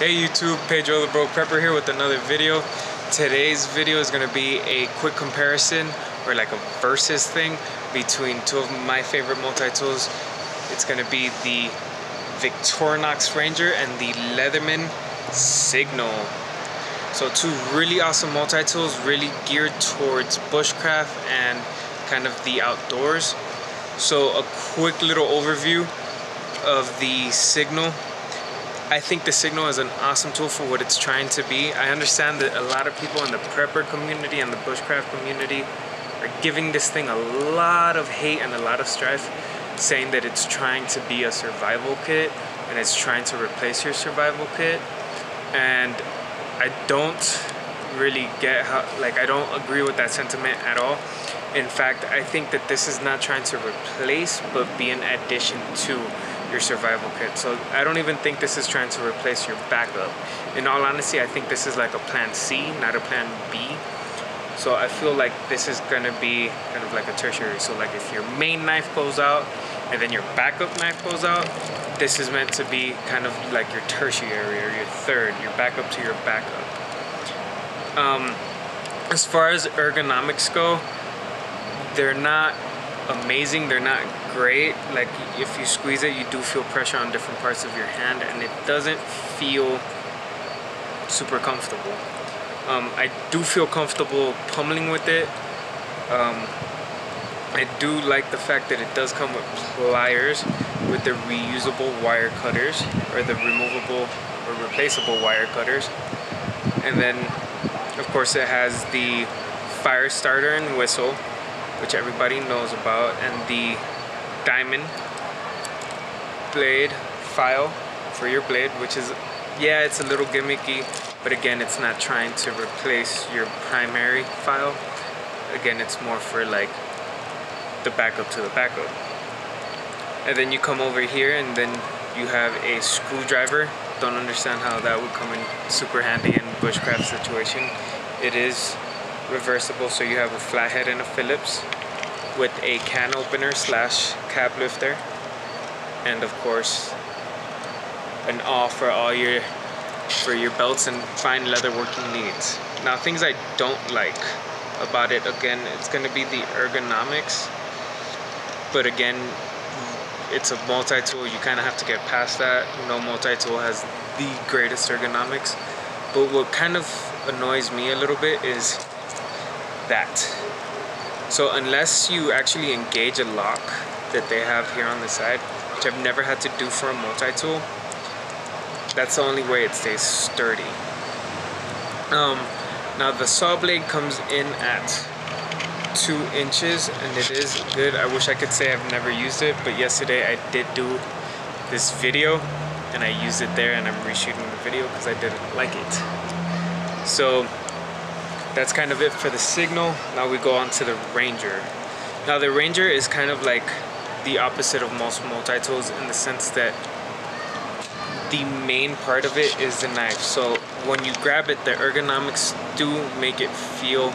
Hey YouTube, Pedro the Broke Prepper here with another video. Today's video is going to be a quick comparison or like a versus thing between two of my favorite multi-tools. It's going to be the Victorinox Ranger and the Leatherman Signal. So two really awesome multi-tools, really geared towards bushcraft and kind of the outdoors. So a quick little overview of the Signal. I think the Signal is an awesome tool for what it's trying to be. I understand that a lot of people in the prepper community and the bushcraft community are giving this thing a lot of hate and a lot of strife, saying that it's trying to be a survival kit and it's trying to replace your survival kit. And I don't really get how, I don't agree with that sentiment at all. In fact, I think that this is not trying to replace, but be an addition to your survival kit. So I don't even think this is trying to replace your backup. In all honesty, I think this is like a plan C, not a plan B. So I feel like this is gonna be kind of like a tertiary. So like if your main knife goes out and then your backup knife goes out, this is meant to be kind of like your tertiary or your third, your backup to your backup. As far as ergonomics go, they're not amazing, they're not great. Like if you squeeze it, you do feel pressure on different parts of your hand and it doesn't feel super comfortable. I do feel comfortable pummeling with it. I do like the fact that it does come with pliers with the reusable wire cutters or the removable or replaceable wire cutters. And then of course it has the fire starter and whistle, which everybody knows about, and the diamond blade file for your blade, which is, yeah, it's a little gimmicky, but again, it's not trying to replace your primary file. Again, it's more for like the backup to the backup. And then you come over here and then you have a screwdriver. Don't understand how that would come in super handy in bushcraft situation. It is reversible, so you have a flathead and a Phillips with a can opener slash cap lifter, and of course an awl for all your belts and fine leather working needs. Now, things I don't like about it, again, it's going to be the ergonomics, but again, it's a multi-tool, you kind of have to get past that. No multi-tool has the greatest ergonomics, but what kind of annoys me a little bit is that. So unless you actually engage a lock that they have here on the side, which I've never had to do for a multi-tool, that's the only way it stays sturdy. Now the saw blade comes in at 2 inches and it is good. I wish I could say I've never used it, but yesterday I did do this video and I used it there, and I'm reshooting the video because I didn't like it. So that's kind of it for the Signal. Now we go on to the Ranger. Now the Ranger is kind of like the opposite of most multi-tools in the sense that the main part of it is the knife. So when you grab it, the ergonomics do make it feel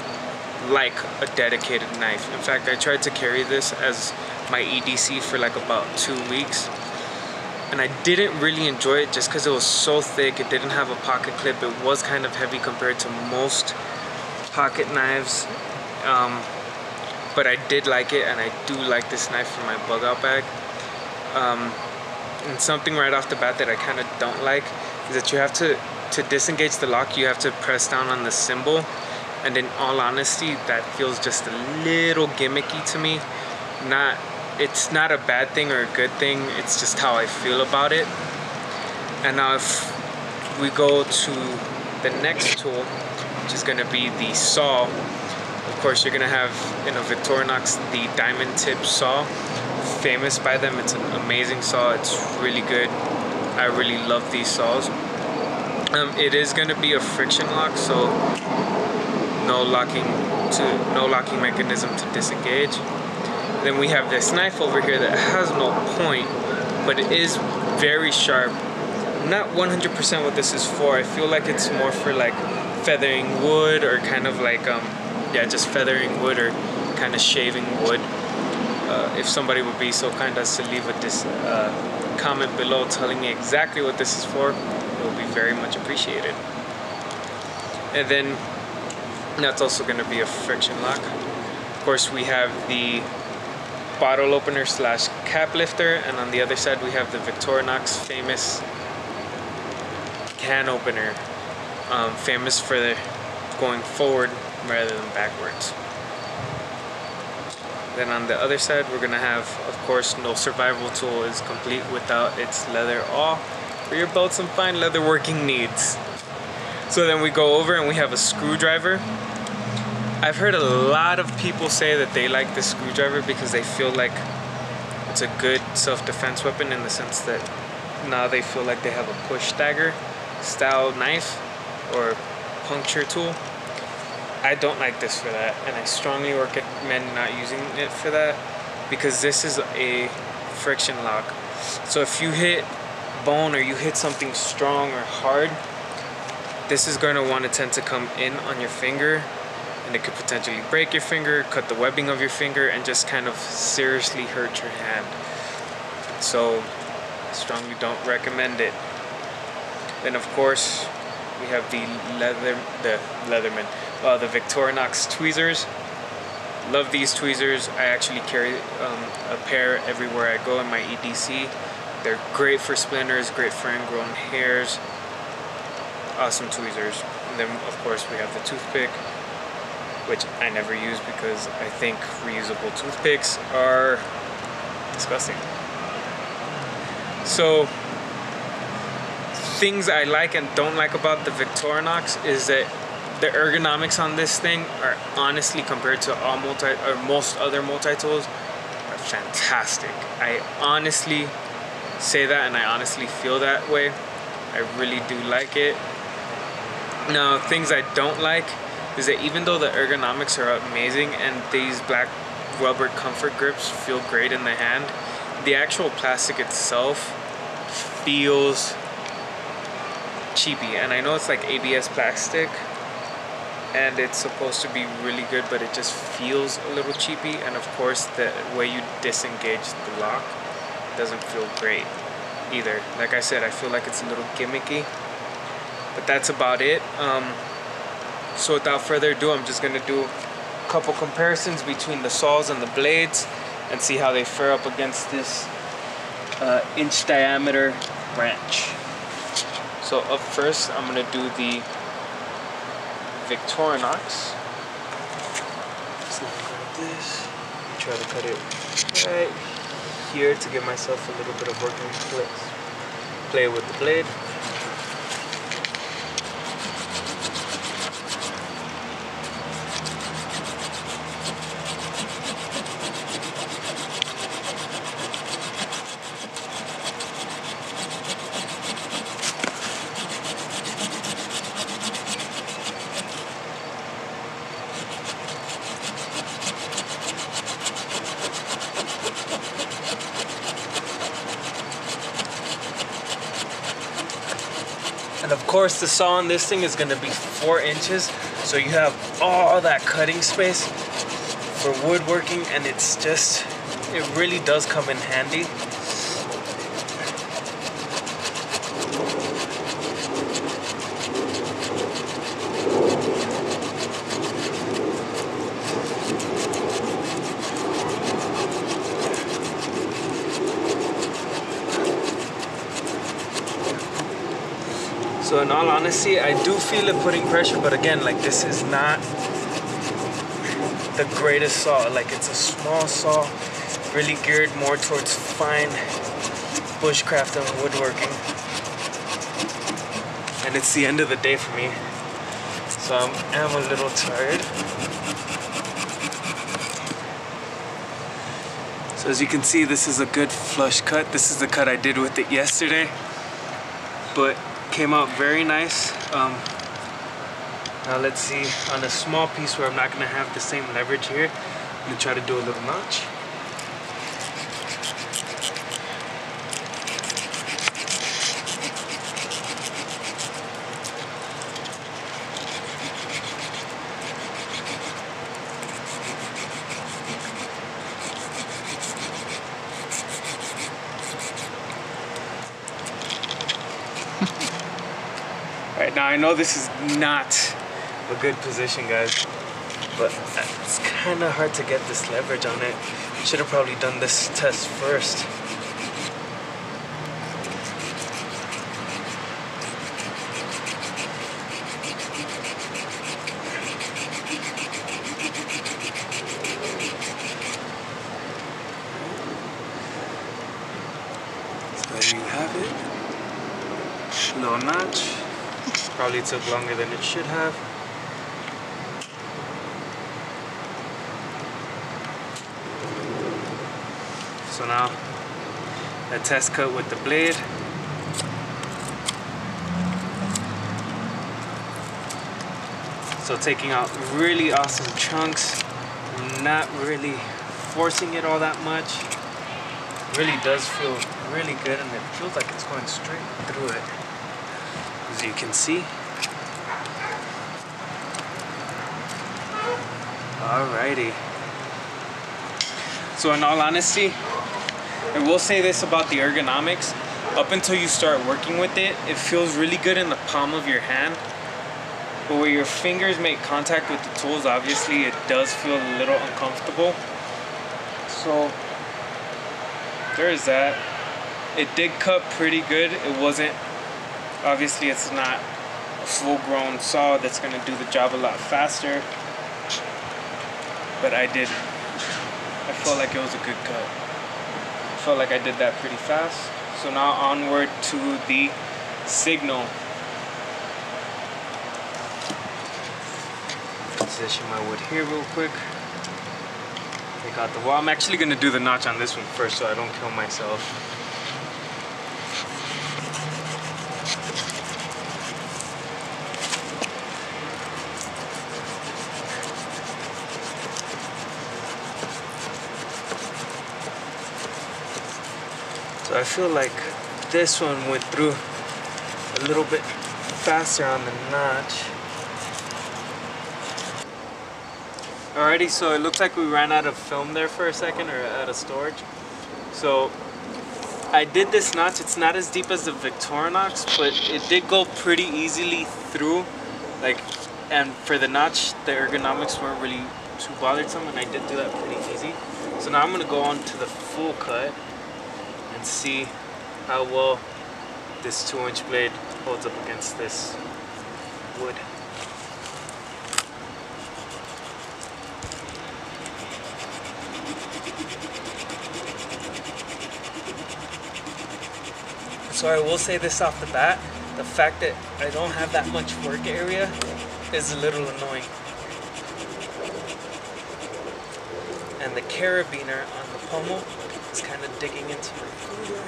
like a dedicated knife. In fact, I tried to carry this as my EDC for like about 2 weeks, and I didn't really enjoy it just because it was so thick. It didn't have a pocket clip. It was kind of heavy compared to most pocket knives, but I did like it, and I do like this knife for my bug out bag. And something right off the bat that I kind of don't like is that you have to disengage the lock, you have to press down on the symbol, and in all honesty, that feels just a little gimmicky to me. It's not a bad thing or a good thing, it's just how I feel about it. And now if we go to the next tool, which is going to be the saw. Of course, you're going to have in a Victorinox the diamond tip saw, famous by them. It's an amazing saw, it's really good. I really love these saws. It is going to be a friction lock, so no locking mechanism to disengage. Then we have this knife over here that has no point, but it is very sharp. Not 100% what this is for. I feel like it's more for like feathering wood, or kind of like yeah, just feathering wood or kind of shaving wood. If somebody would be so kind as to leave a comment below telling me exactly what this is for, it will be very much appreciated. And then that's also going to be a friction lock. Of course, we have the bottle opener slash cap lifter, and on the other side we have the Victorinox famous can opener, famous for the going forward rather than backwards. Then on the other side we're gonna have, of course, no survival tool is complete without its leather awl for your belts and fine leather working needs. So then we go over and we have a screwdriver. I've heard a lot of people say that they like this screwdriver because they feel like it's a good self-defense weapon, in the sense that now they feel like they have a push dagger style knife or puncture tool. I don't like this for that, and I strongly recommend not using it for that, because this is a friction lock. So if you hit bone or you hit something strong or hard, this is going to want to tend to come in on your finger, and it could potentially break your finger, cut the webbing of your finger, and just kind of seriously hurt your hand. So I strongly don't recommend it. Then of course we have the Victorinox tweezers. Love these tweezers. I actually carry a pair everywhere I go in my EDC. They're great for splinters, great for ingrown hairs. Awesome tweezers. And then of course we have the toothpick, which I never use because I think reusable toothpicks are disgusting. So things I like and don't like about the Victorinox is that the ergonomics on this thing are, honestly, compared to all most other multi-tools, are fantastic. I honestly say that, and I honestly feel that way. I really do like it. Now, things I don't like is that even though the ergonomics are amazing and these black rubber comfort grips feel great in the hand, the actual plastic itself feels cheapy. And I know it's like ABS plastic and it's supposed to be really good, but it just feels a little cheapy. And of course the way you disengage the lock doesn't feel great either. Like I said, I feel like it's a little gimmicky, but that's about it. So without further ado, I'm just gonna do a couple comparisons between the saws and the blades and see how they fare up against this inch diameter wrench. So up first, I'm gonna do the Victorinox. So I'm gonna grab this, try to cut it right here to give myself a little bit of working play with the blade. And of course the saw on this thing is going to be 4 inches, so you have all that cutting space for woodworking, and it's just, it really does come in handy. So in all honesty, I do feel it putting pressure, but again, like, this is not the greatest saw. Like, it's a small saw, really geared more towards fine bushcraft and woodworking. And it's the end of the day for me, so I am a little tired. So as you can see, this is a good flush cut. This is the cut I did with it yesterday, but came out very nice. Now let's see, on a small piece where I'm not gonna have the same leverage here, I'm gonna try to do a little notch. Alright, now I know this is not a good position, guys, but it's kind of hard to get this leverage on it. Should have probably done this test first. So there you have it. Little notch. Probably took longer than it should have. So now a test cut with the blade. So taking out really awesome chunks, not really forcing it all that much. Really does feel really good, and it feels like it's going straight through it, as you can see. Alrighty. So in all honesty, I will say this about the ergonomics. Up until you start working with it, it feels really good in the palm of your hand. But where your fingers make contact with the tools, obviously it does feel a little uncomfortable. So there is that. It did cut pretty good. It wasn't, obviously it's not a full-grown saw that's gonna do the job a lot faster. But I felt like it was a good cut. I felt like I did that pretty fast. So now onward to the Signal. Position my wood here real quick. Take out the wall. I'm actually gonna do the notch on this one first so I don't kill myself. So I feel like this one went through a little bit faster on the notch. Alrighty, so it looks like we ran out of film there for a second, or out of storage. So I did this notch. It's not as deep as the Victorinox, but it did go pretty easily through. And for the notch, the ergonomics weren't really too bothersome, and I did do that pretty easy. So now I'm gonna go on to the full cut and see how well this 2-inch blade holds up against this wood. So I will say this off the bat, the fact that I don't have that much work area is a little annoying. And the carabiner on the pommel is kind of digging into my finger.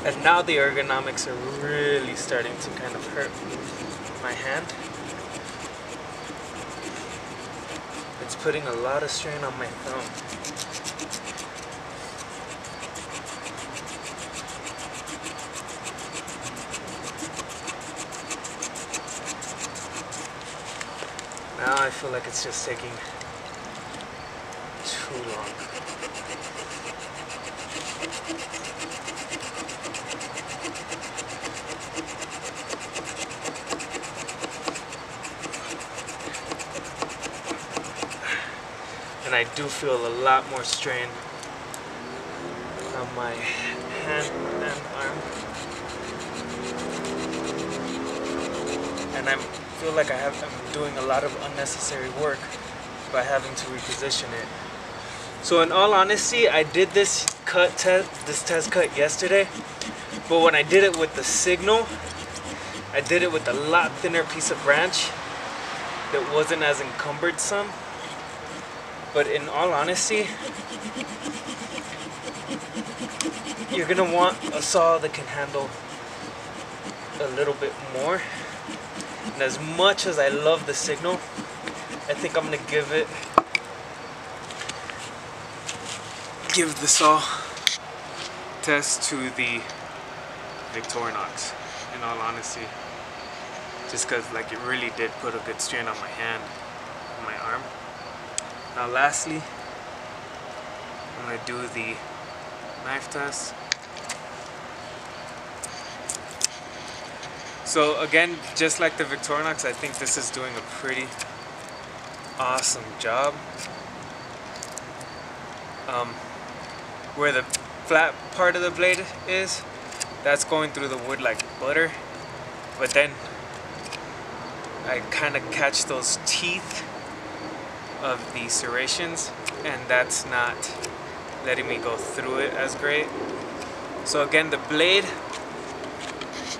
And now the ergonomics are really starting to kind of hurt my hand. It's putting a lot of strain on my thumb. Now I feel like it's just taking too long. And I do feel a lot more strain on my hand and arm. And I feel like I'm doing a lot of unnecessary work by having to reposition it. So in all honesty, I did this test cut yesterday, but when I did it with the Signal, I did it with a lot thinner piece of branch that wasn't as encumbersome. But in all honesty, you're gonna want a saw that can handle a little bit more. And as much as I love the Signal, I think I'm gonna give it give the saw test to the Victorinox, in all honesty. Just because like it really did put a good strain on my hand, on my arm. Now lastly, I'm going to do the knife test. So again, just like the Victorinox, I think this is doing a pretty awesome job. Where the flat part of the blade is, that's going through the wood like butter. But then I kind of catch those teeth of the serrations, and that's not letting me go through it as great. So again, the blade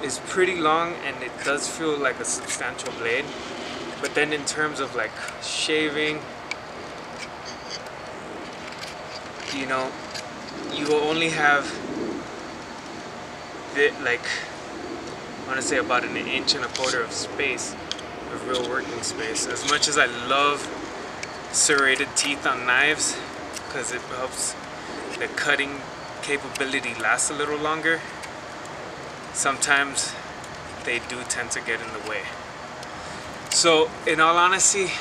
is pretty long and it does feel like a substantial blade, but then in terms of like shaving, you know, you will only have like, I want to say about 1.25 inches of space, of real working space. As much as I love serrated teeth on knives because it helps the cutting capability last a little longer, sometimes they do tend to get in the way. So in all honesty,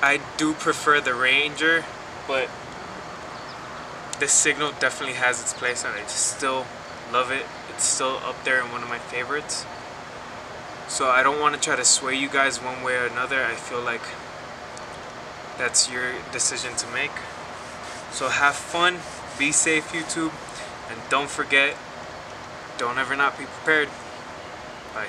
I do prefer the Ranger, but this Signal definitely has its place and I still love it. It's still up there in one of my favorites. So I don't want to try to sway you guys one way or another. I feel like that's your decision to make. So have fun, be safe, YouTube, and don't forget, don't ever not be prepared. Bye.